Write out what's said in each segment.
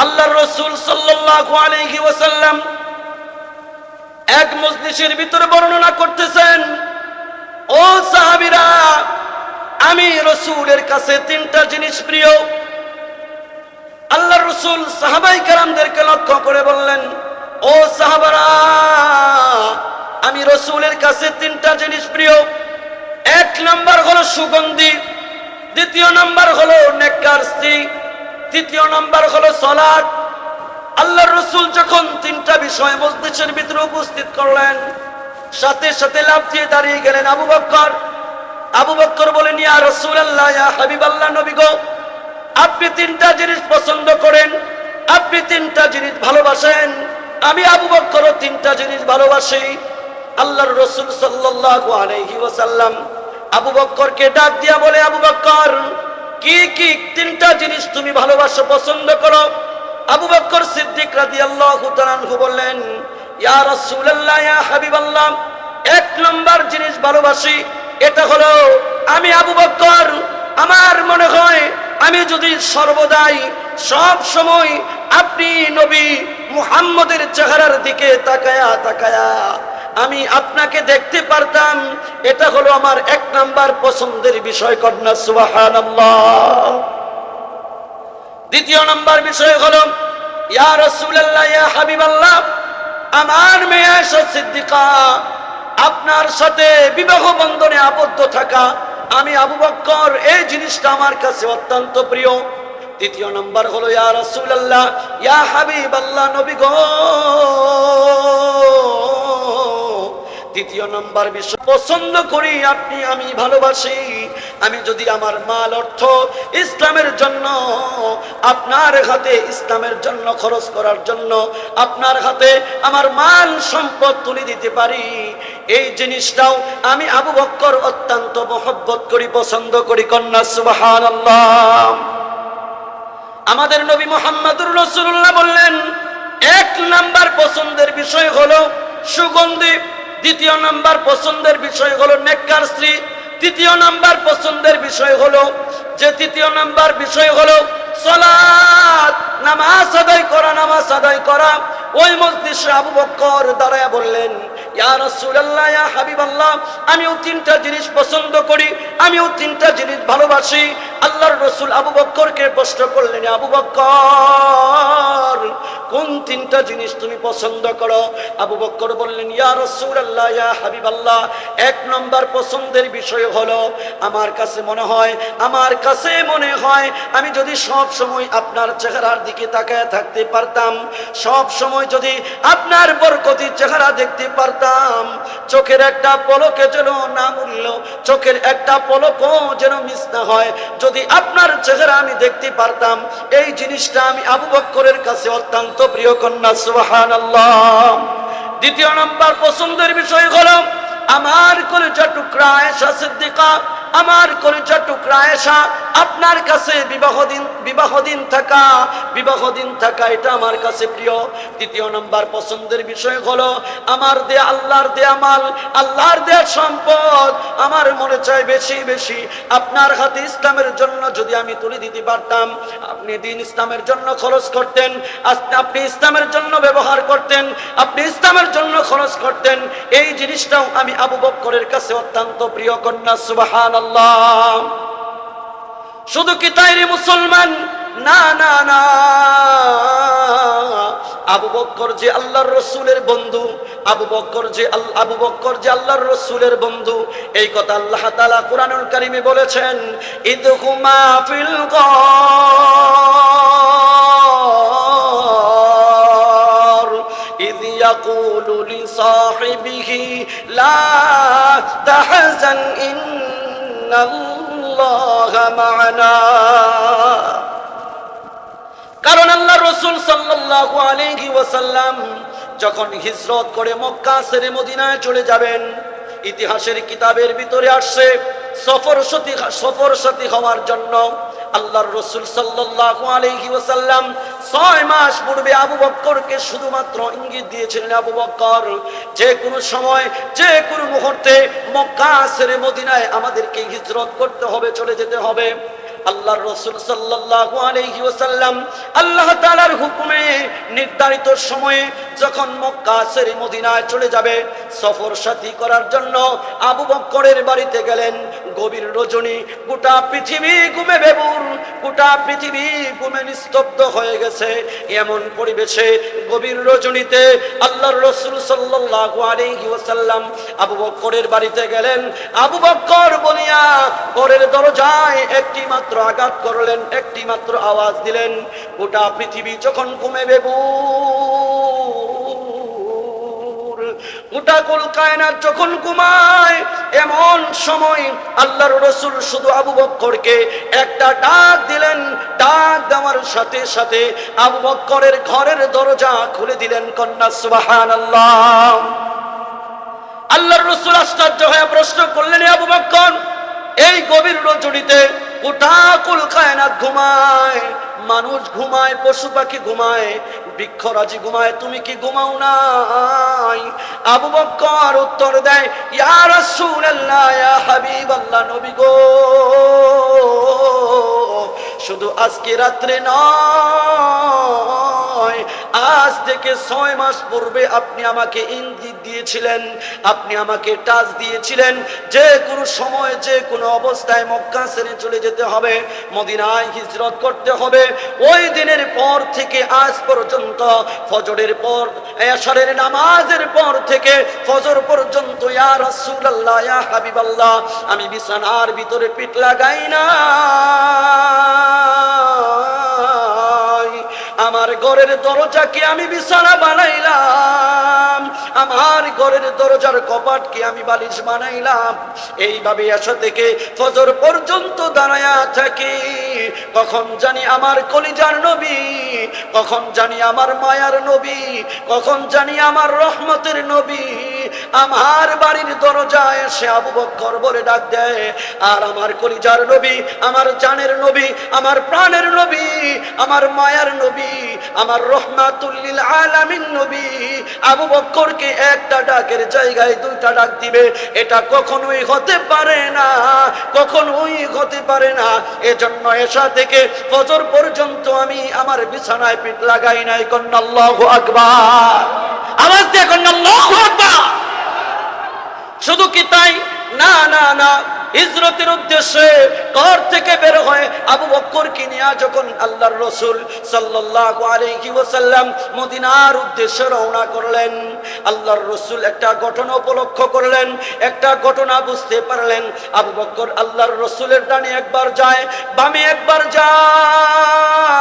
আল্লাহর রাসূল সাল্লাল্লাহু আলাইহি ওয়াসাল্লাম এক মজলিসের ভিতরে বর্ণনা করতেছেন, ও সাহাবীরা, আমি রাসূলের কাছে তিনটা জিনিস প্রিয়। আল্লাহর রাসূল সাহাবায়ে কেরামদেরকে লক্ষ্য করে বললেন, ও সাহাবারা, আমি রাসূলের কাছে তিনটা জিনিস প্রিয়। এক নাম্বার হলো সুগন্ধি, দ্বিতীয় নাম্বার হলো নেককার স্ত্রী, তৃতীয় নাম্বার হলো সালাত। আল্লাহর রাসূল যখন তিনটা বিষয় মজলিসের ভিতরে উপস্থিত করলেন, সাথে সাথে লাফ দিয়ে দাঁড়িয়ে গেলেন আবু বকর। আবু বকর বলেন, ইয়া রাসূলুল্লাহ, ইয়া হাবিবাল্লাহ, নবী গো, আপনি তিনটা জিনিস পছন্দ করেন, আপনি তিনটা জিনিস ভালোবাসেন, আমি আবু বকরও তিনটা জিনিস ভালোবাসি। আল্লাহর রাসূল সাল্লাল্লাহু আলাইহি ওয়াসাল্লাম আবু বকরকে ডাক দিয়া বলে, আবু বকর, কি কি তিনটা জিনিস তুমি ভালোবাসো, পছন্দ করো? আবু বকর সিদ্দিক রাদিয়াল্লাহু তাআলা আনহু বললেন, ইয়া রাসূলুল্লাহ, ইয়া হাবিবাল্লাহ, এক নম্বর জিনিস ভালোবাসি, এটা হলো আমি আবু বকর, আমার মনে হয় আমি যদি সর্বদাই সব সময় আপনি নবী মুহাম্মদের চেহারার দিকে তাকায়া তাকায়া আমি আপনাকে দেখতে পারতাম, এটা হলো আমার এক নাম্বার পছন্দের বিষয়। কন্যা সুবহানাল্লাহ। দ্বিতীয় নাম্বার বিষয় হলো, ইয়া রাসূলুল্লাহ, ইয়া হাবিবাল্লাহ, আমার মেয়ে আয়েশা সিদ্দিকা, আপনার সাথে বিবাহ বন্ধনে আবদ্ধ থাকা আমি আবু বকর, এই জিনিসটা আমার কাছে অত্যন্ত প্রিয়। তৃতীয় নাম্বার হলো, ইয়া রাসূলুল্লাহ, ইয়া হাবিবাল্লাহ, নবী গো, তৃতীয় নাম্বার বিষয় পছন্দ করি আপনি, আমি ভালোবাসি, আমি যদি আমার মাল অর্থ ইসলামের জন্য, আপনার হাতে ইসলামের জন্য খরচ করার জন্য আপনার হাতে আমার মাল সম্পদ তুলে দিতে পারি, এই জিনিসটাও আমি আবু বকর অত্যন্ত মহব্বত করি, পছন্দ করি। কন্যা সুবহানাল্লাহ। আমাদের নবী মুহাম্মদুর রাসূলুল্লাহ বললেন, এক নাম্বার পছন্দের বিষয় হলো সুগন্ধি, দ্বিতীয় নাম্বার পছন্দের বিষয় হলো নেককার স্ত্রী, তৃতীয় নাম্বার পছন্দের বিষয় হলো তৃতীয় নাম্বার বিষয় হলো সালাত, নামাজ আদায় করা, নামাজ আদায় করা। ওই মজলিসে আবু বকর দাঁড়ায়া বললেন, ইয়া রাসূলুল্লাহ, ইয়া হাবিবাল্লাহ, আমিও তিনটা জিনিস পছন্দ করি, আমিও তিনটা জিনিস ভালোবাসি। আল্লাহর রাসূল আবু বকরকে প্রশ্ন করলেন, আবু বকর, কোন তিনটা জিনিস তুমি পছন্দ করো? আবু বকর বললেন, ইয়া রাসূলুল্লাহ, ইয়া হাবিবাল্লাহ, এক নম্বর পছন্দের বিষয় হলো আমার কাছে মনে হয় আমি যদি সব সময় আপনার চেহারার দিকে তাকায় থাকতে পারতাম, সব সময় যদি আপনার বরকতি চেহারা দেখতে পারতাম, চোখের একটা পলকে যেন না মূল্য, চোখের একটা পলকও যেন মিস না হয়, যদি আপনার চেহারা আমি দেখতে পারতাম, এই জিনিসটা আমি আবু বকরের কাছে অত্যন্ত প্রিয়। কন্যা সুবহানাল্লাহ। দ্বিতীয় নাম্বার পছন্দের বিষয় হলো আমার কলিজা টুকরা আয়েশা সিদ্দিকা, আমার কলিজা টুকরা আয়েশা, আপনার কাছে বিবাহদিন থাকা এটা আমার কাছে প্রিয়। তৃতীয় নাম্বার পছন্দের বিষয় হলো আমার দেয়া আল্লাহর দেয়া মাল, আল্লাহর দেয়া সম্পদ, আমার মনে চায় বেশি বেশি আপনার হাতে ইসলামের জন্য যদি আমি তুলে দিতে পারতাম, আপনি দিন ইসলামের জন্য খরচ করতেন, আপনি ইসলামের জন্য ব্যবহার করতেন, আপনি ইসলামের জন্য খরচ করতেন, এই জিনিসটাও আমি আবু বকরের কাছে অত্যন্ত প্রিয়। কন্যা সুবহানাল্লাহ। শুধু কি তাই রে মুসলমান? না না না, আবু বকর যে আল্লাহর রাসূলের বন্ধু, আবু বকর যে আল্লাহর রাসূলের বন্ধু, এই কথা আল্লাহ তাআলা কুরআনুল কারীমে বলেছেন, ইদহুমা ফিল গার ইয ইয়াকুলু লিসাহিবিহি লা তাহজান ইন্নাল্লাহা মা'ানা। কারণ আল্লাহর রাসূল সাল্লাল্লাহু আলাইহি ওয়াসাল্লাম যখন হিজরত করে মক্কা ছেড়ে মদিনায় চলে যাবেন, ইতিহাসের কিতাবের ভিতরে আসছে সফর সাথী হওয়ার জন্য আল্লাহর রাসূল সাল্লাল্লাহু আলাইহি ওয়াসাল্লাম 6 মাস পূর্বে আবু বকরকে শুধুমাত্র ইঙ্গিত দিয়েছিলেন, আবু বকর, যে কোনো সময় যে কোনো মুহূর্তে মক্কা ছেড়ে মদিনায় আমাদেরকে হিজরত করতে হবে, চলে যেতে হবে। আল্লাহর রাসূল সাল্লাল্লাহু আলাইহি ওয়াসাল্লাম আল্লাহ তাআলার হুকুমে নির্ধারিত সময়ে যখন মক্কা ছেড়ে মদিনায় চলে যাবে সফর সাথী করার জন্য আবু বকরের বাড়িতে গেলেন। গভীর রজনী, গোটা পৃথিবী ঘুমে বেবুর, গোটা পৃথিবী ঘুমে নিস্তব্ধ হয়ে গেছে। এমন পরিবেশে গভীর রজনীতে আল্লাহর রাসূল সাল্লাল্লাহু আলাইহি ওয়াসাল্লাম আবু বকরের বাড়িতে গেলেন। আবু বকর বলিয়া ঘরের দরজায় একটি মাত্র আঘাত করলেন, একটি মাত্র আওয়াজ দিলেন। গোটা পৃথিবী যখন ঘুমে বেবুর, গোটা কুল কায়নাত যখন ঘুমায়, এমন সময় আল্লাহর রাসূল শুধু আবু বকরকে একটা ডাক দিলেন। ডাক দেওয়ার সাথে সাথে আবু বকরের ঘরের দরজা খুলে দিলেন। কন্যা সুবহানাল্লাহ। আল্লাহর রাসূল আশ্চর্য হয়ে প্রশ্ন করলেন, আবু বকর, এই গভীর রজনীতে গোটা কুল কায়নাত ঘুমায়, মানুষ ঘুমায়, পশু পাখি ঘুমায়, বৃক্ষরাজি ঘুমায়, তুমি কি ঘুমাও নাই? আবু বকর উত্তর দেয়, ইয়া রাসূলুল্লাহ, ইয়া হাবিবাল্লাহ, নবী গো, শুধু আজকে রাত্রে নয়, আজ থেকে 6 মাস পূর্বে আপনি আমাকে ইঙ্গিত দিয়েছিলেন, আপনি আমাকে টাচ দিয়েছিলেন, যে কোনো সময় যে কোনো অবস্থায় মক্কা ছেড়ে চলে যেতে হবে, মদিনায় হিজরত করতে হবে। ওই দিনের পর থেকে আজ পর্যন্ত, ফজরের পর, এশারের নামাজের পর থেকে ফজর পর্যন্ত, ইয়া রাসূলুল্লাহ, ইয়া হাবিবাল্লাহ, আমি বিছানার ভিতরে পিঠ লাগাই না। আমার ঘরের দরজাকে আমি বিছানা বানাইলাম, আমার ঘরের দরজার কপাটকে আমি বালিশ বানাইলাম। এইভাবে এসা থেকে ফজর পর্যন্ত দাঁড়ায়া থাকি। কখন জানি আমার কলিজার নবী, কখন জানি আমার মায়ার নবী, কখন জানি আমার রহমতের নবী আমার বাড়ির দরজায় এসে আবু বকর বলে ডাক দেয়। আর আমার কলিজার নবী, আমার জানের নবী, আমার প্রাণের নবী, আমার মায়ার নবী, আমার রহমাতুল লিল আলামিন নবী আবু বকরকে একটা ডাকের জায়গায় 2টা ডাক দিবে, এটা কখনোই হতে পারে না, কখনোই হতে পারে না। এজন্য এশা থেকে ফজর পর্যন্ত আমি আমার বিছানায় পিঠ লাগাই নাই। কন্যা আল্লাহু আকবার, আওয়াজ দিয়ে কন্যা আল্লাহু আকবার। শুধু কি তাই? না না না, হিজরতের উদ্দেশ্যে ঘর থেকে বের হয়ে আবু বকরকে নিয়ে যখন আল্লাহর রাসূল সাল্লাল্লাহু আলাইহি ওয়াসাল্লাম মদিনার উদ্দেশ্যে রওনা করলেন, আল্লাহর রাসূল একটা ঘটনা উপলক্ষ করলেন, একটা ঘটনা বুঝতে পারলেন। আবু বকর আল্লাহর রাসূলের ডানে একবার যায়, বামে একবার যায়,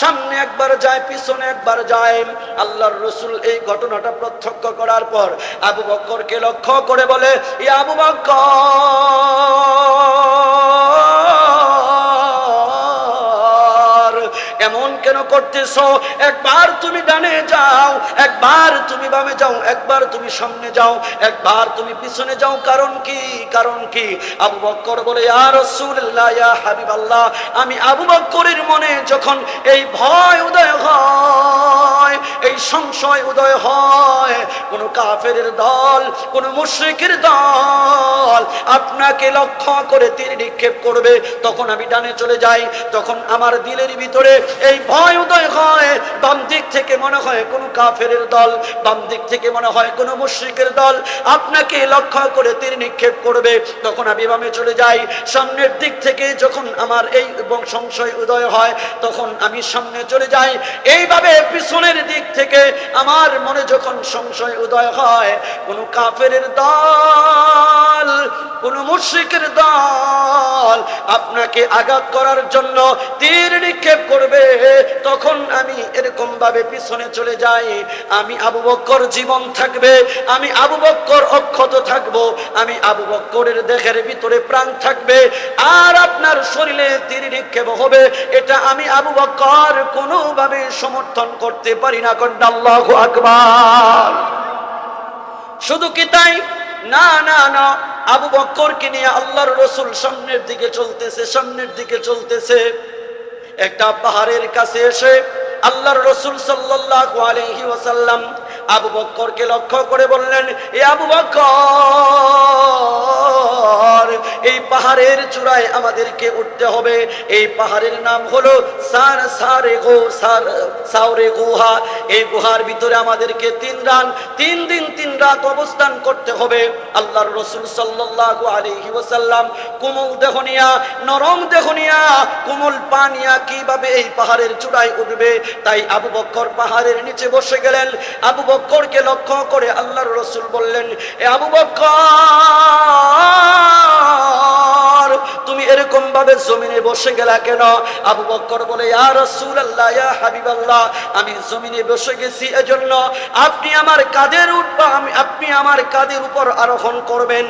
সামনে একবার যায়, পিছনে একবার যায়। আল্লাহর রাসূল এই ঘটনাটা প্রত্যক্ষ করার পর আবু বকরকে লক্ষ্য করে বলে, ইয়া আবু বকর, এমন কেন করতেছো? একবার তুমি ডানে যাও, একবার তুমি বামে যাও, একবার তুমি সামনে যাও, একবার তুমি পিছনে যাও, কারণ কি? কারণ কি? আবু বকর বলে, ইয়া রাসূলুল্লাহ, ইয়া হাবিবাল্লাহ, আমি আবু বকরের মনে যখন এই ভয় উদয় হয়, এই সংশয় উদয় হয়, কোন কাফেরের দল, কোন মুশরিকের দল আপনাকে লক্ষ্য করে তীর নিক্ষেপ করবে, তখন আমি ডানে চলে যাই। তখন আমার দিলের ভিতরে এই ভয় উদয় হয়, বাম দিক থেকে মনে হয় কোন কাফেরের দল, বাম দিক থেকে মনে হয় কোন মুশরিকের দল আপনাকে লক্ষ্য করে তীর নিক্ষেপ করবে, তখন আমি বামে চলে যাই। সামনের দিক থেকে যখন আমার এই সংশয় উদয় হয়, তখন আমি সামনে চলে যাই। এইভাবে পিছনের দিক থেকে আমার মনে যখন সংশয় উদয় হয়, কোন কাফেরের দল, কোন মুশরিকের দল আপনাকে আঘাত করার জন্য তীর নিক্ষেপ করবে, তখন আমি এরকম ভাবে পিছনে চলে যাই। আমি আবু বকর জীবন থাকবে, আমি আবু বকর অক্ষত থাকবো, আমি আবু বকরের দেহের ভিতরে প্রাণ থাকবে, আর আপনার শরীরে তীর নিক্ষেপ হবে, এটা আমি আবু বকর কোনোভাবে সমর্থন করতে পারি না। কন্যা আল্লাহু আকবার। শুধু কি তাই? না না না, আবু বকরকে নিয়ে আল্লাহর রাসূল সামনের দিকে চলতেছে, সামনের দিকে চলতেছে। একটা পাহাড়ের কাছে এসে আল্লাহর রাসূল সাল্লাল্লাহু আলাইহি ওয়াসাল্লাম আবু বকরকে লক্ষ্য করে বললেন, এ আবু বকর, বক্কর, এই পাহাড়ের চূড়ায় আমাদেরকে উঠতে হবে। এই পাহাড়ের নাম হলো সাওরে গুহা। এই গুহার ভিতরে আমাদেরকে 3 দিন 3 রাত অবস্থান করতে হবে। আল্লাহর রাসূল সাল্লাল্লাহু আলাইহি ওয়াসাল্লাম কোমল দেহ নিয়া, নরম দেহ নিয়া, কোমল পা নিয়া কিভাবে এই পাহাড়ের চূড়ায় উঠবে, তাই আবু বকর পাহাড়ের নিচে বসে গেলেন। আবু বকরকে লক্ষ্য করে আল্লাহর রাসূল বললেন, এ আবু বকর, তুমি এরকম ভাবে জমিনে বসে গেলা কেন? আবু বকর বলে, ইয়া রাসূলুল্লাহ, ইয়া হাবিবাল্লাহ, আমি জমিনে বসে গেছি এজন্য আপনি আমার কাঁধের আপনি আমার কাঁধের উপর আরোহণ করবেন,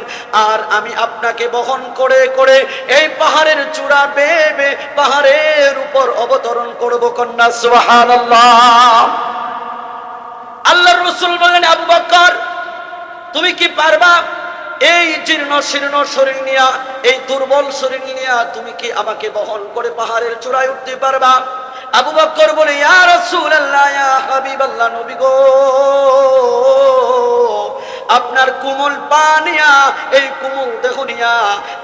আর আমি আপনাকে বহন করে করে এই পাহাড়ের চূড়া বেয়ে বেয়ে পাহাড়ের উপর অবতরণ করব। কন্যা সুবহানাল্লাহ। আল্লাহর রাসূল বললেন, আবু বকর, তুমি কি পারবা এই জীর্ণ শীর্ণ শরীর নিয়া, এই দুর্বল শরীর নিয়া তুমি কি আমাকে বহন করে পাহাড়ের চূড়ায় উঠতে পারবা? আবু বকর বলে, ইয়া রাসূলুল্লাহ, ইয়া হাবিবাল্লাহ, নবী গো, আপনার কোমল পা নিয়া, এই কোমল দেহ নিয়া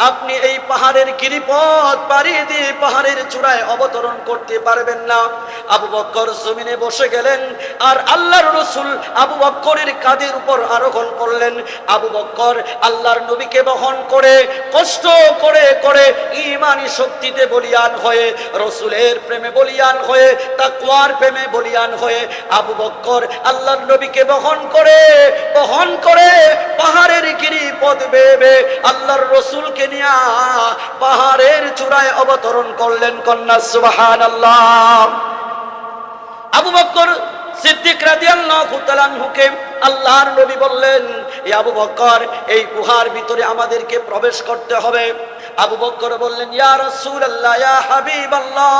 আপনি এই পাহাড়ের গিরিপথ পাড়ি দিয়ে পাহাড়ের চূড়ায় অবতরণ করতে পারবেন না। আবু বকর জমিনে বসে গেলেন, আর আল্লাহর রাসূল আবু বকরের কাঁধের উপর আরোহণ করলেন। আবু বকর আল্লাহর নবীকে বহন করে কষ্ট করে করে ঈমানি শক্তিতে বলিয়ান হয়ে, রাসূলের প্রেমে বলিয়ান হয়ে, তাকওয়ার প্রেমে বলিয়ান হয়ে আবু বকর আল্লাহর নবীকে বহন করে পাহাড়ের গিরিপথ বেয়ে আল্লাহর রাসূলকে নিয়ে পাহাড়ের চূড়ায় অবতরণ করলেন। কন্যা সুবহানাল্লাহ। আবু বকর সিদ্দিক রাদিয়াল্লাহু তাআলা আনহুকে আল্লাহর নবী বললেন, এ আবু বকর, এই গুহার ভিতরে আমাদেরকে প্রবেশ করতে হবে। আবু বকর বললেন, ইয়া রাসূলুল্লাহ, ইয়া হাবিবাল্লাহ,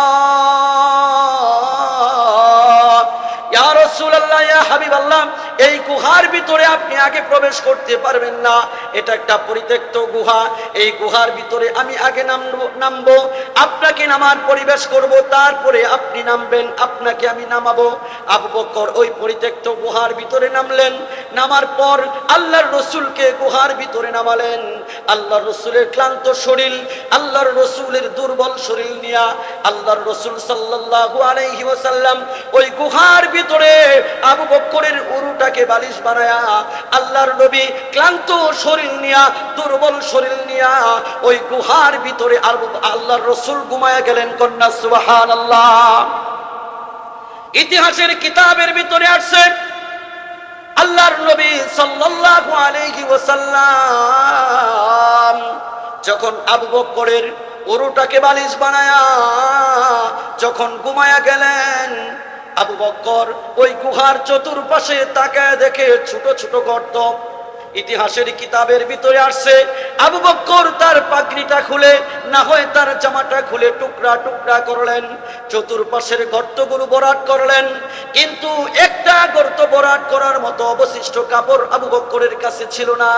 ইয়া রাসূলুল্লাহ, ইয়া হাবিবাল্লাহ, এই গুহার ভিতরে আপনি আগে প্রবেশ করতে পারবেন না। এটা একটা পরিত্যক্ত গুহা। এই গুহার ভিতরে আমি আগে নামবো, আপনাকে নামার পরিবেশ করব, তারপরে আপনি নামবেন, আপনাকে আমি নামাবো। আবু বকর ওই পরিত্যক্ত গুহার ভিতরে নামলেন। নামার পর আল্লাহর রাসূলকে গুহার ভিতরে নামালেন। আল্লাহর রাসূলের ক্লান্ত শরীর, আল্লাহর রাসূলের দুর্বল শরীর নিয়া আল্লাহর রাসূল সাল্লাল্লাহু আলাইহি ওয়াসাল্লাম ওই গুহার ভিতরে আবু বকরের উরুটাকে বালিশ বানায়া, আল্লাহর নবী ক্লান্ত শরীর নিয়া, দুর্বল শরীর নিয়া ওই গুহার ভিতরে আল্লাহর রাসূল ঘুমায়া গেলেন। কন্যা সুবহানাল্লাহ। ইতিহাসের কিতাবের ভিতরে আসছে, আল্লাহর নবী সাল্লাল্লাহু আলাইহি ওয়াসাল্লাম যখন আবু বকরের উরুটাকে বালিশ বানায়া যখন ঘুমায়া গেলেন, আবু বকর ওই গুহার চতুর্পাশে তাকায় দেখে ছোট ছোট গর্ত। ইতিহাসের কিতাবের ভিতরে আসছে, আবু বকর তার পাগড়িটা খুলে, না হয় তার জামাটা খুলে টুকরা টুকরা করলেন, চতুর্পাশের গর্তগুলো ভরাট করলেন, কিন্তু একটা গর্ত ভরাট করার মতো অবশিষ্ট কাপড় আবু বকরের কাছে ছিল না।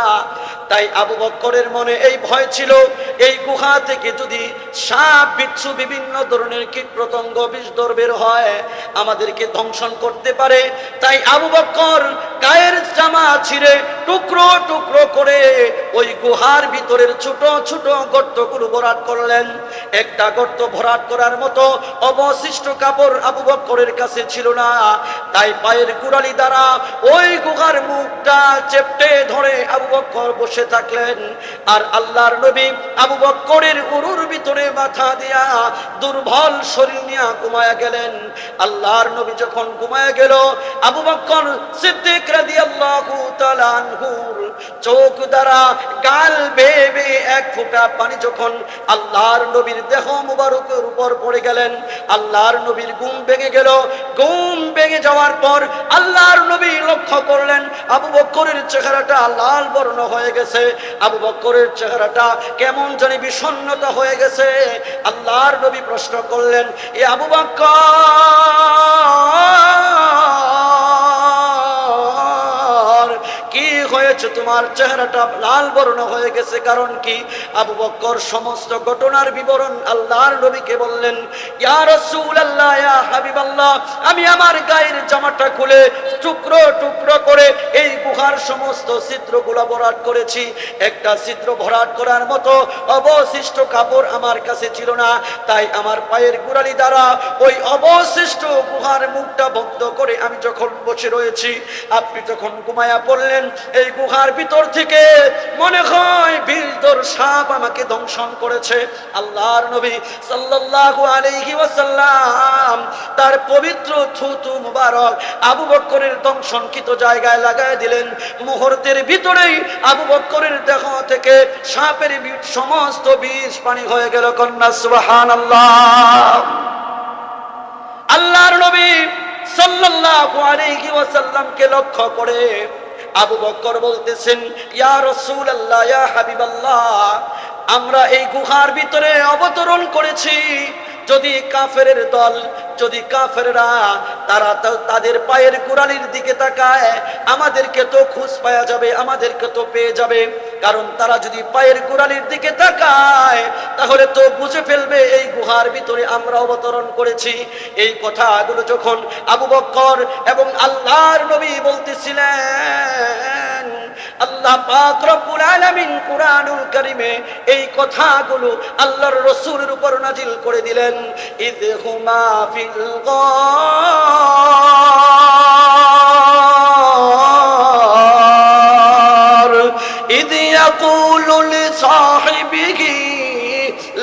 তাই আবু বকরের মনে এই ভয় ছিল, এই গুহা থেকে যদি সাপ, বিচ্ছু, বিভিন্ন ধরনের কীট পতঙ্গ, বিষধর বের হয়, আমাদেরকে ধ্বংসন করতে পারে। তাই আবু বকর গায়ের জামা ছিঁড়ে টুকরো টুকরো করে ওই গুহার ভিতরের ছোট ছোট গর্তগুলো ভরাট করলেন। একটা গর্ত ভরাট করার মতো অবশিষ্ট কাপড় আবু বকরের কাছে ছিল না। তাই পায়ের গোড়ালি দ্বারা ওই গুহার মুখটা চেপটে ধরে আবু বকর বসে থাকলেন। আর আল্লাহর নবী আবু বকরের উরুর ভিতরে মাথা দিয়া দুর্বল শরীর নিয়ে ঘুমায়া গেলেন। আল্লাহর নবী যখন ঘুমায়া গেল, আবু বকর সিদ্দিক রাদিয়াল্লাহু তাআলা আনহুর চোখ দ্বারা গাল বেয়ে বেয়ে এক ফোঁটা পানি যখন আল্লাহর নবীর দেহ মুবারকের উপর পড়ে গেলেন, আল্লাহর নবীর ঘুম ভেঙে গেল। ঘুম ভেঙে যাওয়ার পর আল্লাহর নবী লক্ষ্য করলেন আবু বকরের চেহারাটা লাল বর্ণ হয়ে গেছে, আবু বকরের চেহারাটা কেমন জানি বিষণ্ণতা হয়ে গেছে। আল্লাহর নবী প্রশ্ন করলেন, এ আবু বকর, কি হয়েছে? গেছে, তোমার চেহারাটা লাল বর্ণ হয়ে গেছে, কারণ কি? আবু বকর সমস্ত ঘটনার বিবরণ আল্লাহর নবীকে বললেন। ইয়া রাসূলুল্লাহ, ইয়া হাবিবাল্লাহ, আমি আমার গায়ের জামাটা খুলে টুকরো টুকরো করে এই গুহার সমস্ত ছিদ্রগুলো ভরাট করেছি। একটা ছিদ্র ভরাট করার মতো অবশিষ্ট কাপড় আমার কাছে ছিল না, তাই আমার পায়ের গোড়ালি দ্বারা ওই অবশিষ্ট গুহার মুখটা বন্ধ করে আমি যখন বসে রয়েছি, আপনি যখন ঘুমায়া পড়লেন, এই গুহার ভিতর থেকে মনে হয় বিষধর সাপ আমাকে দংশন করেছে। আল্লাহর নবী সাল্লাল্লাহু আলাইহি ওয়াসাল্লাম তার পবিত্র থুতু মুবারক আবু বকরের দংশনকৃত জায়গায় লাগায় দিলেন। মুহূর্তের ভিতরেই আবু বকরের দেহ থেকে সাপের সমস্ত বিষ পানি হয়ে গেল। কন্যা সুবহানাল্লাহ। আল্লাহর নবী সাল্লাল্লাহু আলাইহি ওয়াসাল্লামকে লক্ষ্য করে আবু বকর বলতেছেন, ইয়া রাসূলুল্লাহ, ইয়া হাবিবাল্লাহ, আমরা এই গুহার ভিতরে অবতরণ করেছি। যদি কাফেরের দল, যদি কাফেররা তারা তাদের পায়ের গোড়ালির দিকে তাকায়, আমাদেরকে তো খুঁজ পাওয়া যাবে, আমাদেরকে তো পেয়ে যাবে। কারণ তারা যদি পায়ের গোড়ালির দিকে তাকায়, তাহলে তো বুঝে ফেলবে এই গুহার ভিতরে আমরা অবতরণ করেছি। এই কথাগুলো যখন আবু বকর এবং আল্লাহর নবী বলতেছিলেন, আল্লাহ পাক রব্বুল আলামিন কুরআনুল কারীমে এই কথাগুলো আল্লাহর রাসূলের উপর নাজিল করে দিলেন। ইযহুমা ফিল গার ইয ইয়াকুলু লিসাহিবিহি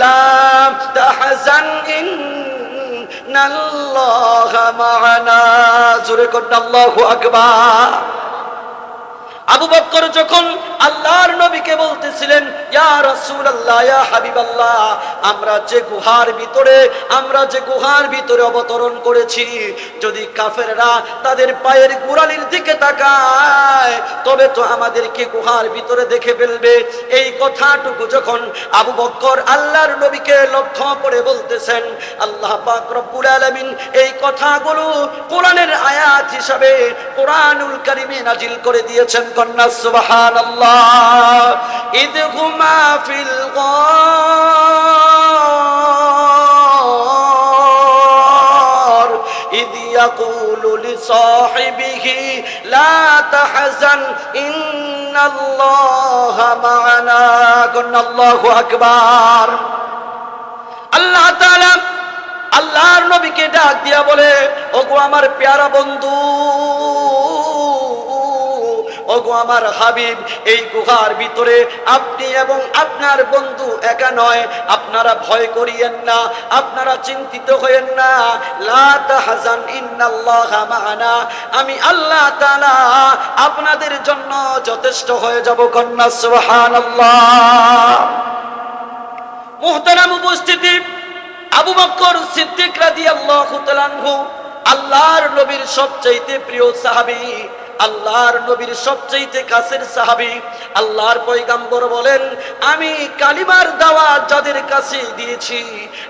লা তাহজান ইন্নাল্লাহা মা'ানা। জোরে করুন আল্লাহু আকবার। আবু বকর যখন আল্লাহর নবীকে বলতেছিলেন, ইয়া রাসূলুল্লাহ, ইয়া হাবিবাল্লাহ, আমরা যে গুহার ভিতরে অবতরণ করেছি, যদি কাফেররা তাদের পায়ের গোড়ালির দিকে তাকায়, তবে তো আমাদেরকে গুহার ভিতরে দেখে ফেলবে। এই কথাটুকু যখন আবু বকর আল্লাহর নবীকে লক্ষ্য করে বলতেছেন, আল্লাহ পাক রব্বুল আলামিন এই কথাগুলো কোরআনের আয়াত হিসাবে কোরআনুল কারীমে নাজিল করে দিয়েছেন। কন্যা সুবহানাল্লাহ। ইযহুমা ফিল গার ইয ইয়াকুলু লিসাহিবিহি লা তাহজান ইন্নাল্লাহা মা'ানা। কন্যা আল্লাহু আকবার। আল্লাহ তাআলা আল্লাহর নবীকে ডাক দিয়া বলে, ওগো আমার প্যারা বন্ধু, ওগো আমার হাবিব, এই গুহার ভিতরে আপনি এবং আপনার বন্ধু একা নয়, আপনারা ভয় করিয়েন না, আপনারা চিন্তিত হয়েন না। লা তাহজান ইন্নাল্লাহা মা'ানা, আমি আল্লাহ তাআলা আপনাদের জন্য যথেষ্ট হয়ে যাব। কন্যা সুবহানাল্লাহ। মুহতারাম উপস্থিতি, আবু বকর সিদ্দিক রাদিয়াল্লাহু তাআলা আনহু আল্লাহর নবীর সবচেয়ে প্রিয় সাহাবী, আল্লাহর নবীর সবচেয়ে কাছের সাহাবী। আল্লাহর পয়গম্বর বলেন, আমি কালিমার দাওয়াত যাদের কাছে দিয়েছি,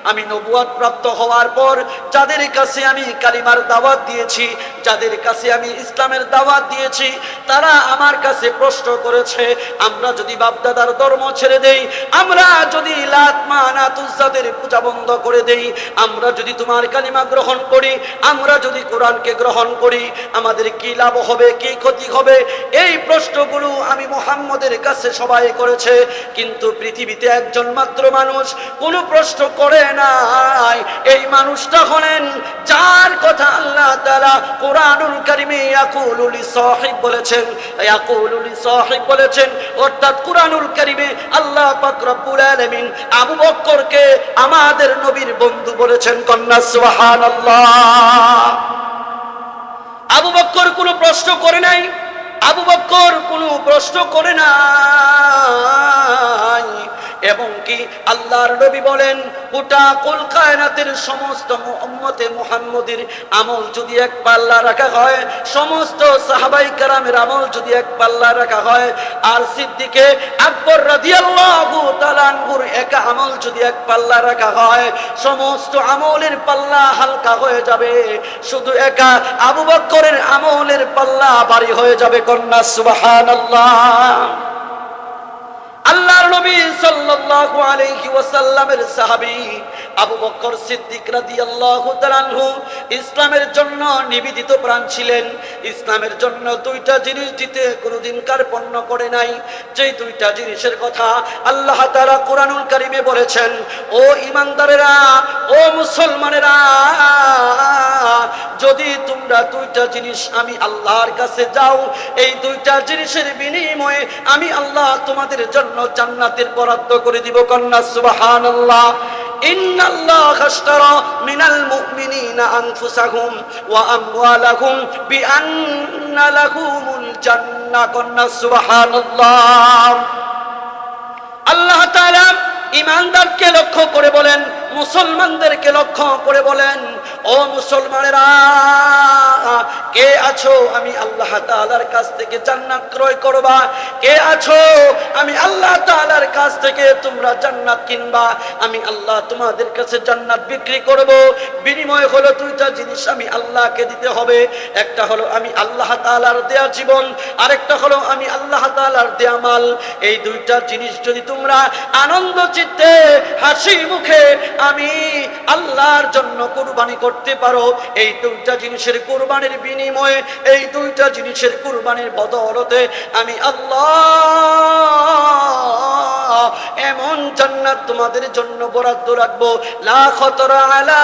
আমি নবুয়ত প্রাপ্ত হওয়ার পর যাদের কাছে আমি কালিমার দাওয়াত দিয়েছি, যাদের কাছে আমি ইসলামের দাওয়াত দিয়েছি, তারা আমার কাছে প্রশ্ন করেছে, আমরা যদি বাপদাদার ধর্ম ছেড়ে দেই, আমরা যদি লাত মানাত উজ্জাদের পূজা বন্ধ করে দেই, আমরা যদি তোমার কালিমা গ্রহণ করি, আমরা যদি কোরআনকে গ্রহণ করি, আমাদের কি লাভ হবে, কি ক্ষতি হবে? এই প্রশ্নগুলো আমি মুহাম্মদের কাছে সবাই করেছে, কিন্তু পৃথিবীতে একজন মাত্র মানুষ কোনো প্রশ্ন করে নাই। এই মানুষটা হলেন যার কথা আল্লাহ তাআলা কোরআনুল কারীমে ইয়াকুলু লিসাহিব বলেছেন, ইয়াকুলু লিসাহিব বলেছেন, অর্থাৎ কোরআনুল কারীমে আল্লাহ পাক রব্বুল আলামিন আবু বকরকে আমাদের নবীর বন্ধু বলেছেন। কন্যা সুবহানাল্লাহ। আবু বকর কোনো প্রশ্ন করে নাই, আবু বকর কোনো প্রশ্ন করে নাই, এবং কি আল্লাহর নবী বলেন গোটা কুল কায়নাতের সমস্ত উম্মতে মুহাম্মদীর আমল যদি এক পাল্লা রাখা হয়, সমস্ত সাহাবাই কেরামের আমল যদি এক পাল্লা রাখা হয়, আর সিদ্দিকে আকবর রাদিয়াল্লাহু তাআলা আনহুর একা আমল যদি এক পাল্লা রাখা হয়, সমস্ত আমলের পাল্লা হালকা হয়ে যাবে, শুধু একা আবু বকরের আমলের পাল্লা ভারী হয়ে যাবে। কন্যা সুবহানাল্লাহ। আল্লাহর নবী সাল্লাল্লাহু আলাইহি ওয়াসাল্লামের সাহাবী আবু বকর সিদ্দিক রাদিয়াল্লাহু তাআলা আনহু ইসলামের জন্য নিবেদিত প্রাণ ছিলেন। ইসলামের জন্য দুইটা জিনিস দিতে কোনোদিন কার্পণ্য করে নাই। যেই দুইটা জিনিসের কথা আল্লাহ তাআলা কোরআনুল কারীমে বলেছেন, ও ঈমানদারেরা, ও মুসলমানেরা, যদি তোমরা দুইটা জিনিস আমি আল্লাহর কাছে যাও, এই দুইটা জিনিসের বিনিময়ে আমি আল্লাহ তোমাদের জন্য জান্নাতের বরাদ্দ করে দিব। কন্যা সুবহানাল্লাহ। ইন্নাল্লাহা আশতারা মিনাল মুমিনিনা আনফুসাহুম ওয়া আমওয়ালাহুম বিআন্না লাহুমুল জান্নাহ। কন্যা সুবহানাল্লাহ। আল্লাহ তাআলা ঈমানদারকে লক্ষ্য করে বলেন, মুসলমানদেরকে লক্ষ্য করে বলেন, ও মুসলমানেরা, কে আছো আমি আল্লাহ তাআলার কাছ থেকে জান্নাত ক্রয় করবা? কে আছো আমি আল্লাহ তাআলার কাছ থেকে তোমরা জান্নাত কিনবা? আমি আল্লাহ তোমাদের কাছে জান্নাত বিক্রি করব। বিনিময় হলো দুইটা জিনিস আমি আল্লাহকে দিতে হবে। একটা হলো আমি আল্লাহ তাআলার দেয়া জীবন, আরেকটা হলো আমি আল্লাহ তাআলার দেয়া মাল। এই দুইটা জিনিস যদি তোমরা আনন্দ চিত্তে হাসি মুখে আমি আল্লাহর জন্য কুরবানি করতে পারো, এই দুইটা জিনিসের কুরবানির বিনিময়ে, এই দুইটা জিনিসের কুরবানির বদৌলতে আমি আল্লাহ এমন জান্নাত তোমাদের জন্য বরাদ্দ রাখবো, লা খতরা আলা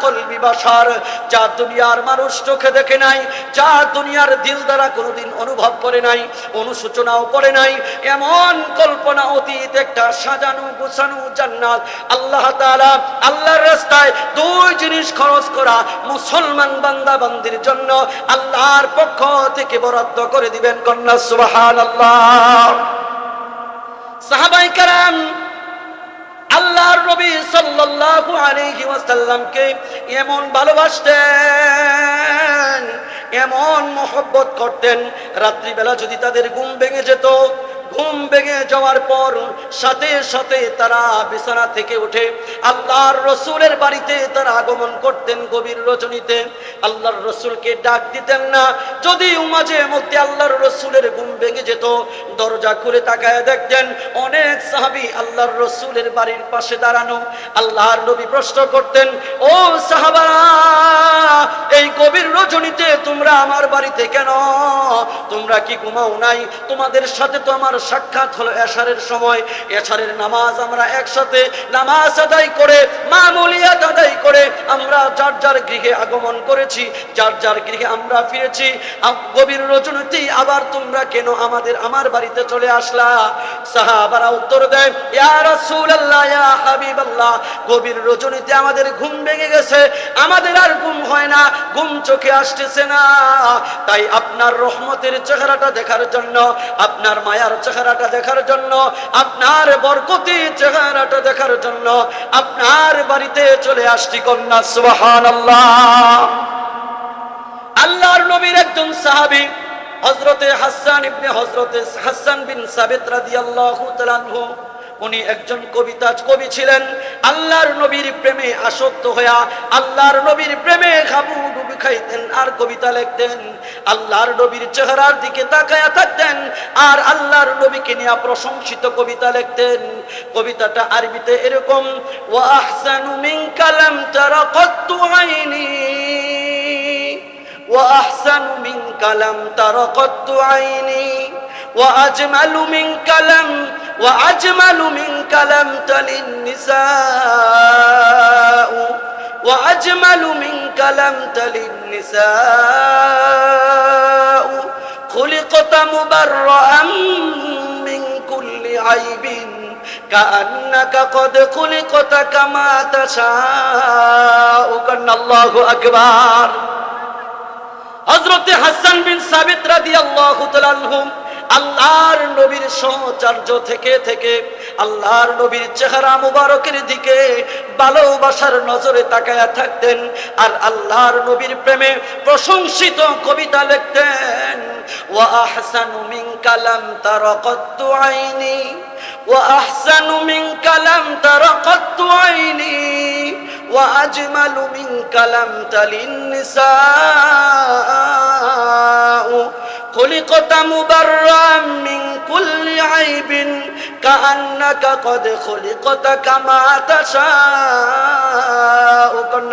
কলবি বাশার, যা দুনিয়ার মানুষ চোখে দেখে নাই, যা দুনিয়ার দিল দ্বারা কোনোদিন অনুভব করে নাই, অনুসূচনাও করে নাই, এমন কল্পনা অতীত একটা সাজানো গোছানো জান্নাত আল্লাহ তাআলা আল্লাহর রাস্তায় দুই জিনিস খরচ করা মুসলমান বান্দা বান্দির জন্য আল্লাহর পক্ষ থেকে বরাদ্দ করে দিবেন। কন্যা সুবহানাল্লাহ। সাহাবায়ে কেরাম আল্লাহর নবী সাল্লাল্লাহু আলাইহি ওয়াসাল্লামকে এমন ভালোবাসতেন, এমন মহব্বত করতেন, রাত্রিবেলা যদি তাদের ঘুম ভেঙে যেত, ঘুম ভেঙে যাওয়ার পর সাথে সাথে তারা বিছানা থেকে উঠে আল্লাহর রসুলের বাড়িতে তারা আগমন করতেন। গভীর রজনীতে আল্লাহর রসুলকে ডাক দিতেন না। যদি মাঝে মধ্যে আল্লাহর রসুলের ঘুম ভেঙে যেত, দরজা খুলে তাকায় দেখতেন অনেক সাহাবী আল্লাহর রসুলের বাড়ির পাশে দাঁড়ানো। আল্লাহর নবী প্রশ্ন করতেন, ও সাহাবারা, এই গভীর রজনীতে তোমরা আমার বাড়িতে কেন? তোমরা কি ঘুমাও নাই? তোমাদের সাথে তো আমার সাক্ষাৎ হলো এশারের সময়। এশারের নামাজ আমরা একসাথে নামাজ আদায় করে, মামুলিয়াত আদায় করে আমরা যার যার গৃহে আগমন করেছি, যার যার গৃহে আমরা ফিরেছি। গভীর রজনীতে আবার তোমরা কেন আমার বাড়িতে চলে আসলা? সাহাবারা উত্তর দেয়, ইয়া রাসূলুল্লাহ, ইয়া হাবিবাল্লাহ, গভীর রজনীতে আমাদের ঘুম ভেঙে গেছে, আমাদের আর ঘুম হয় না, ঘুম চোখে আসতেছে না। তাই আপনার রহমতের চেহারাটা দেখার জন্য, আপনার মায়ার চেহারাটা দেখার জন্য, আপনার বরকতের চেহারাটা দেখার জন্য আপনার বাড়িতে চলে আসছি। কন্যা সুবহানাল্লাহ। আল্লাহর নবীর একজন সাহাবী হযরতে হাসান বিন সাবিত রাদিয়াল্লাহু তাআলা আনহু, উনি একজন কবি ছিলেন। আল্লাহর নবীর প্রেমে আসক্ত হইয়া আল্লাহর নবীর প্রেমে হাবুডুবু খাইতেন আর কবিতা লিখতেন। আল্লাহর নবীর চেহারার দিকে তাকায়া থাকতেন আর আল্লাহর নবীকে নিয়ে প্রশংসিত কবিতা লিখতেন। কবিতাটা আরবিতে এরকম, ওয়া আহসানু মিনকা লাম তারা কাত্তু আইনি, ওয়া আহসানু মিনকা লাম তারা কাত্তু আইনি, ওয়া আজমালু মিনকা লাম وأجمل منك لم تلد النساء وأجمل منك لم تلد النساء خلقت مبرأ من كل عيب كأنك قد خلقت كما تشاء كن الله أكبر। হযরত হাসান বিন সাবিত রাদিয়াল্লাহু তাআলা আনহু আল্লাহর নবীর সহচর্য থেকে থেকে আল্লাহর নবীর চেহারা মুবারকের দিকে ভালোবাসার নজরে তাকায়া থাকতেন আর আল্লাহর নবীর প্রেমে প্রশংসিত কবিতা লিখতেন। ওয়া আহসানু মিনকা লাম তারা কাত্তু আইনি, ওয়া আহসানু মিনকা লাম তারা কাত্তু আইনি, ওয়া আজমালু মিনকা লাম তালিন নিসাউ, খুলিকতা মুবাররাম মিন কুল্লি আইবিন কাআন্নাকা কদ খুলিকতা কামা তাশাউ।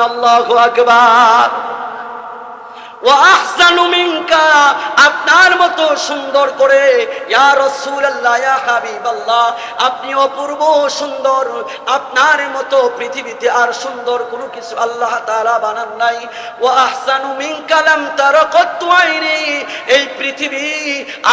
আল্লাহু আকবার। ওয়া আহসানু মিনকা, আপনার মতো সুন্দর করে, ইয়া রাসূলুল্লাহ ইয়া হাবিবাল্লাহ, আপনি অপূর্ব সুন্দর, আপনার মতো পৃথিবীতে আর সুন্দর কোনো কিছু আল্লাহ তাআলা বানান নাই। ওয়া আহসানু মিনকা লাম তারা কাত্তু আইনি, এই পৃথিবী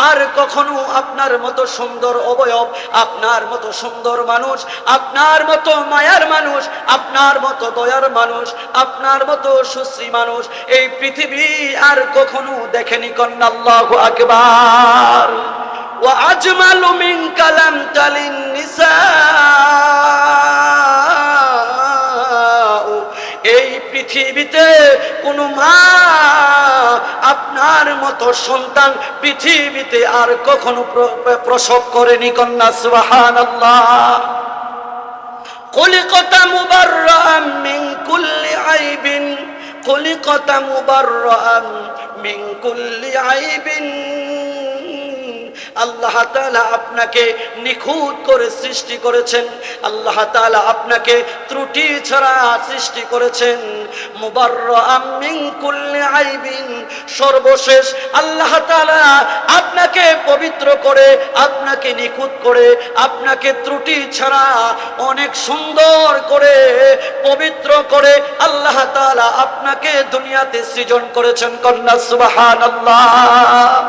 আর কখনো আপনার মতো সুন্দর অবয়ব, আপনার মতো সুন্দর মানুষ, আপনার মতো মায়ার মানুষ, আপনার মতো দয়ার মানুষ, আপনার মতো সুশ্রী মানুষ এই পৃথিবী আর কখনো দেখেনি। কন্যা আল্লাহু আকবার। ওয়া আজমালু মিনকা লাম তালিন নিসাউ, এই পৃথিবীতে কোনো মা আপনার মতো সন্তান পৃথিবীতে আর কখনো প্রসব করেনি। কন্যা সুবহানাল্লাহ। খুলিকতা মুবাররাম মিন কুল্লি আইবিন, খুলিকতা মুবাররাম মিন কুল্লি আইবিন, আল্লাহ তাআলা আপনাকে নিখুঁত করে সৃষ্টি করেছেন, আল্লাহ তাআলা আপনাকে ত্রুটি ছাড়া সৃষ্টি করেছেন। মুবাররাম মিন কুল্লি আইবিন, সর্বশেষ আল্লাহ তাআলা আপনাকে পবিত্র করে, আপনাকে নিখুঁত করে, আপনাকে ত্রুটি ছাড়া অনেক সুন্দর করে পবিত্র করে আল্লাহ তাআলা আপনাকে দুনিয়াতে সৃজন করেছেন। কন্যা সুবহানাল্লাহ।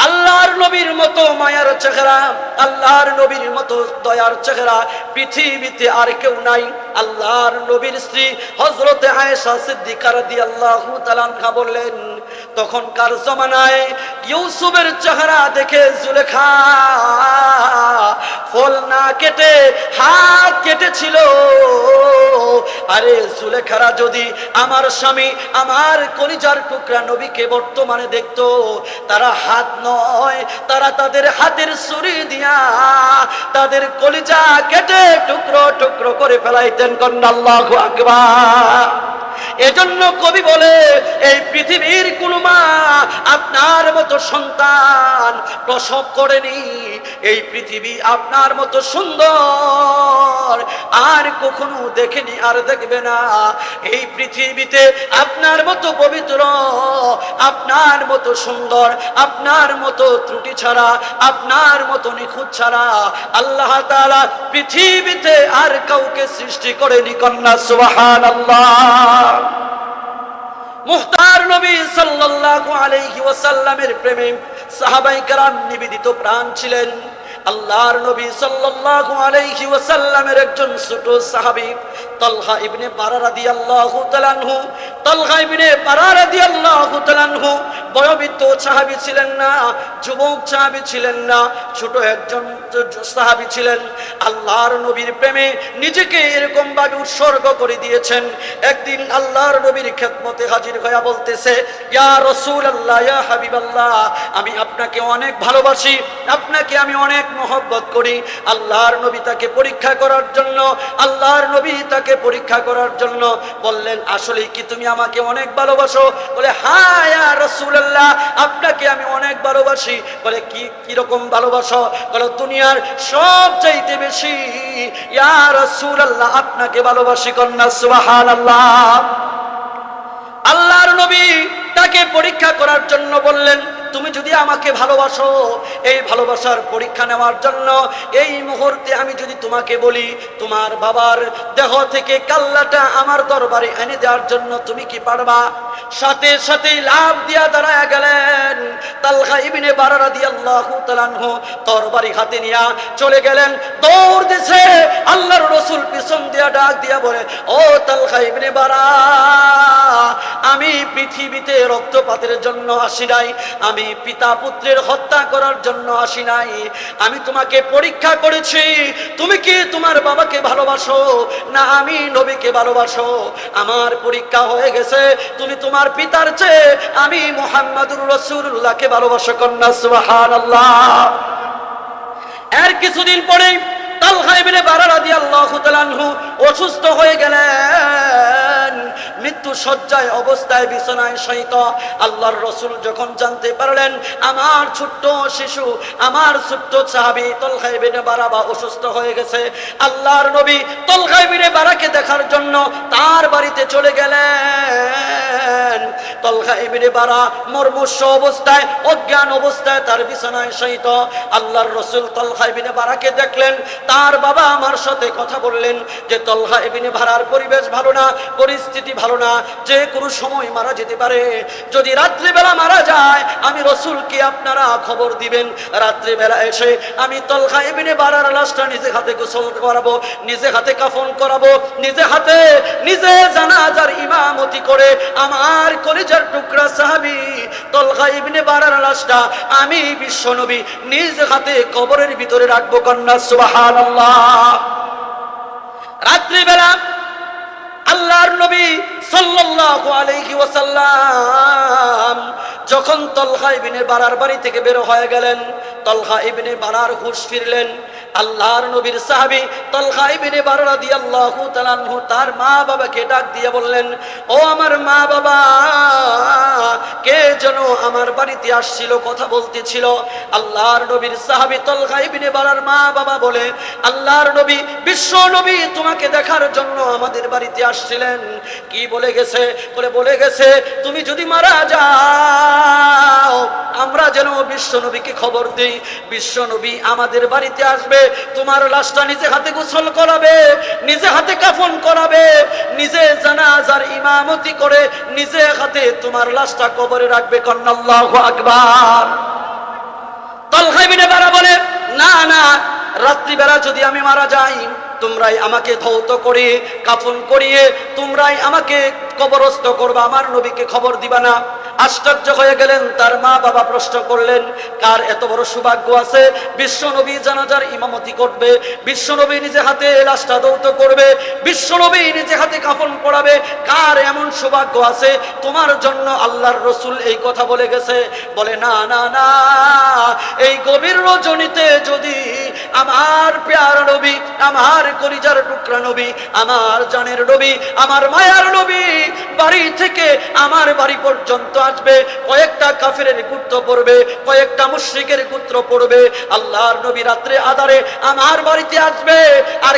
আল্লাহর নবীর মতো মায়ার চেহারা, আল্লাহর নবীর মতো দয়ার চেহারা পৃথিবীতে আর কেউ নাই। আল্লাহর নবীর স্ত্রী হযরতে আয়েশা সিদ্দিকা রাদিয়াল্লাহু তাআলা আনহা বললেন, তখনকার জমানায় ইউসুফের চেহারা দেখে জুলেখা ফল না কেটে হাত কেটেছিল। আরে জুলেখারা যদি আমার স্বামী, আমার কলিজার টুকরা নবীকে বর্তমানে দেখতো, তারা হাত নয়, তারা তাদের হাতের ছুরি দিয়া তাদের কলিজা কেটে টুকরো টুকরো করে ফেলাইতেন। কন্যা আল্লাহু আকবার। এজন্য কবি বলে, এই পৃথিবীর কোন মা আপনার মতো সন্তান প্রসব করেনি, এই পৃথিবী আপনার মতো সুন্দর আর কখনো দেখেনি আর দেখবে না। এই পৃথিবীতে আপনার মতো পবিত্র, আপনার মতো সুন্দর, আপনার মতো ত্রুটি ছাড়া, আপনার মতো নিখুঁত ছাড়া আল্লাহ তাআলা পৃথিবীতে আর কাউকে সৃষ্টি করেনি। কন্যা সুবহানাল্লাহ। মুহতার নবী সাল্লাল্লাহু আলাইহি ওয়াসাল্লামের প্রেমে সাহাবায়ে কেরাম নিবেদিত প্রাণ ছিলেন। আল্লাহর নবী সাল্লাল্লাহু আলাইহি ওয়াসাল্লামের একজন ছোট সাহাবী তালহা ইবনে বারা রাদিয়াল্লাহু তাআলা আনহু, তালহা ইবনে বারা রাদিয়াল্লাহু তাআলা আনহু বয়োবৃদ্ধ সাহাবী ছিলেন না, যুবক সাহাবী ছিলেন না, ছোট একজন সাহাবী ছিলেন। আল্লাহর নবীর প্রেমে নিজেকে এরকম ভাবে উৎসর্গ করে দিয়েছেন। একদিন আল্লাহর নবীর খেদমতে হাজির হয়ে বলতেছে, ইয়া রাসূলুল্লাহ ইয়া হাবিবাল্লাহ, আমি আপনাকে অনেক ভালোবাসি, আপনাকে আমি অনেক মহব্বত করি। আল্লাহর নবী তাকে পরীক্ষা করার জন্য, আল্লাহর নবী তাকে পরীক্ষা করার জন্য বললেন, আসলে কি তুমি আমাকে অনেক ভালোবাসো? বলে, হ্যাঁ ইয়া রাসূলুল্লাহ, আপনাকে আমি অনেক ভালোবাসি। বলে, কি রকম ভালোবাসো? বলে, দুনিয়ার সবচাইতে বেশি ইয়া রাসূলুল্লাহ আপনাকে ভালোবাসি। কন্যা সুবহানাল্লাহ। আল্লাহর নবী তাকে পরীক্ষা করার জন্য বললেন, তুমি যদি আমাকে ভালোবাসো, এই ভালোবাসার পরীক্ষা নেওয়ার জন্য এই মুহূর্তে আমি যদি তোমাকে বলি, তোমার বাবার দেহ থেকে কাল্লাটা আমার দরবারে এনে দেওয়ার জন্য তুমি কি পারবা? সাথে সাথে লাফ দিয়া দাঁড়ায় গেলেন তালহা ইবনে বারা রাদিয়াল্লাহু তাআলা আনহু, তরবারি হাতে নিয়ে চলে গেলেন। দৌড় দিছে। আল্লাহর রাসূল পিছন দিয়া ডাক দিয়া বলে, ও তালহা ইবনে বারা, আমি পৃথিবীতে রক্তপাতের জন্য আসি নাই, আমি আমি পিতা পুত্রের হত্যা করার জন্য আসি নাই, আমি তোমাকে পরীক্ষা করেছি তুমি কি তোমার বাবাকে ভালোবাসো না আমি নবীকে ভালোবাসো। আমার পরীক্ষা হয়ে গেছে, তুমি তোমার পিতার চেয়ে আমি মুহাম্মাদুর রাসূলুল্লাহকে ভালোবাসো। কন্যা সুবহানাল্লাহ। এর কিছুদিন পরেই তালহা ইবনে বারা রাদিয়াল্লাহু তাআলা আনহু অসুস্থ হয়ে গেলেন, মৃত্যু শয্যায় অবস্থায় বিছানায় শায়িত। আল্লাহর রাসূল যখন জানতে পারলেন আমার ছোট্ট শিশু, আমার ছোট্ট সাহাবী তালহা ইবনে বারা অসুস্থ হয়ে গেছে, আল্লাহর নবী তালহা ইবনে বারাকে দেখার জন্য তার বাড়িতে চলে গেলেন। তালহা ইবনে বারা মুমূর্ষু অবস্থায়, অজ্ঞান অবস্থায় তার বিছানায় শায়িত। আল্লাহর রাসূল তালহা ইবনে বারাকে দেখলেন, তার বাবা আমার সাথে কথা বললেন যে তালহা ইবনে বারার পরিবেশ ভালো না, পরিস্থিতি ভালো না, যে কোনো সময় মারা যেতে পারে। যদি রাত্রি বেলা মারা যায় আমি রাসূলকে আপনারা খবর দিবেন, রাত্রি বেলা এসে আমি তালহা ইবনে বারার লাশটা নিজে হাতে গোসল করাবো, নিজে হাতে কাফন করাবো, নিজে হাতে নিজে জানাজার ইমামতি করে আমার কলিজার টুকরা সাহাবী তালহা ইবনে বারার লাশটা আমি বিশ্বনবী নিজে হাতে কবরের ভিতরে রাখবো। কন্যা সুবহানাল্লাহ। রাত্রি বেলা আল্লাহর নবী সাল্লাল্লাহু আলাইহি ওয়াসাল্লাম যখন তালহা ইবনে বারার বাড়ি থেকে বের হয়ে গেলেন, তালহা ইবনে বারার হুঁশ ফিরলেন। আল্লাহর নবীর সাহাবী তালহা ইবনে বারা রাদিয়াল্লাহু তাআলা আনহু তার মা বাবাকে ডাক দিয়ে বললেন, ও আমার মা বাবা, কে যেন আমার বাড়িতে আসছিল, কথা বলতেছিল। আল্লাহর নবীর সাহাবী তালহা ইবনে বারার মা বাবা বলে, আল্লাহর নবী বিশ্ব নবী তোমাকে দেখার জন্য আমাদের বাড়িতে আসছিলেন। কি বলে গেছে? বলে গেছে তুমি যদি মারা যাও আমরা যেন বিশ্ব নবীকে খবর দেই, বিশ্ব নবী আমাদের বাড়িতে আসবে, তোমার লাশটা নিজে হাতে গোসল করাবে, নিজে হাতে কাফন করাবে, নিজে জানাজার ইমামতি করে নিজে হাতে তোমার লাশটা কবরে রাখবে। কন্যা আল্লাহু আকবার। তালহা ইবনে বারা বলে, না না, রাত্রিবেলা যদি আমি মারা যাই তোমরাই আমাকে ধৌত করে কাফন করিয়ে তোমরাই আমাকে কবরস্থ করবা, আমার নবীকে খবর দিবা না। আশ্চর্য হয়ে গেলেন। তার মা বাবা প্রশ্ন করলেন, কার এত বড় সৌভাগ্য আছে বিশ্ব নবী জানাজার ইমামতি করবে, বিশ্ব নবী নিজে হাতে লাশটা ধৌত করবে, বিশ্ব নবী নিজে হাতে কাফন পরাবে, কার এমন সৌভাগ্য আছে? তোমার জন্য আল্লাহর রাসূল এই কথা বলে গেছে। বলে, না না না, এই গভীর রজনীতে যদি আমার প্যারা নবী, আমার কলিজার টুকরা নবী, আমার জানের নবী, আমার মায়ার নবী বাড়ি থেকে আমার বাড়ি পর্যন্ত আসবে, কয়েকটা কাফেরের গোত্র পড়বে, কয়েকটা মুশরিকের গোত্র পড়বে, আল্লাহর নবী রাত্রে আধারে আমার বাড়িতে আসবে, আর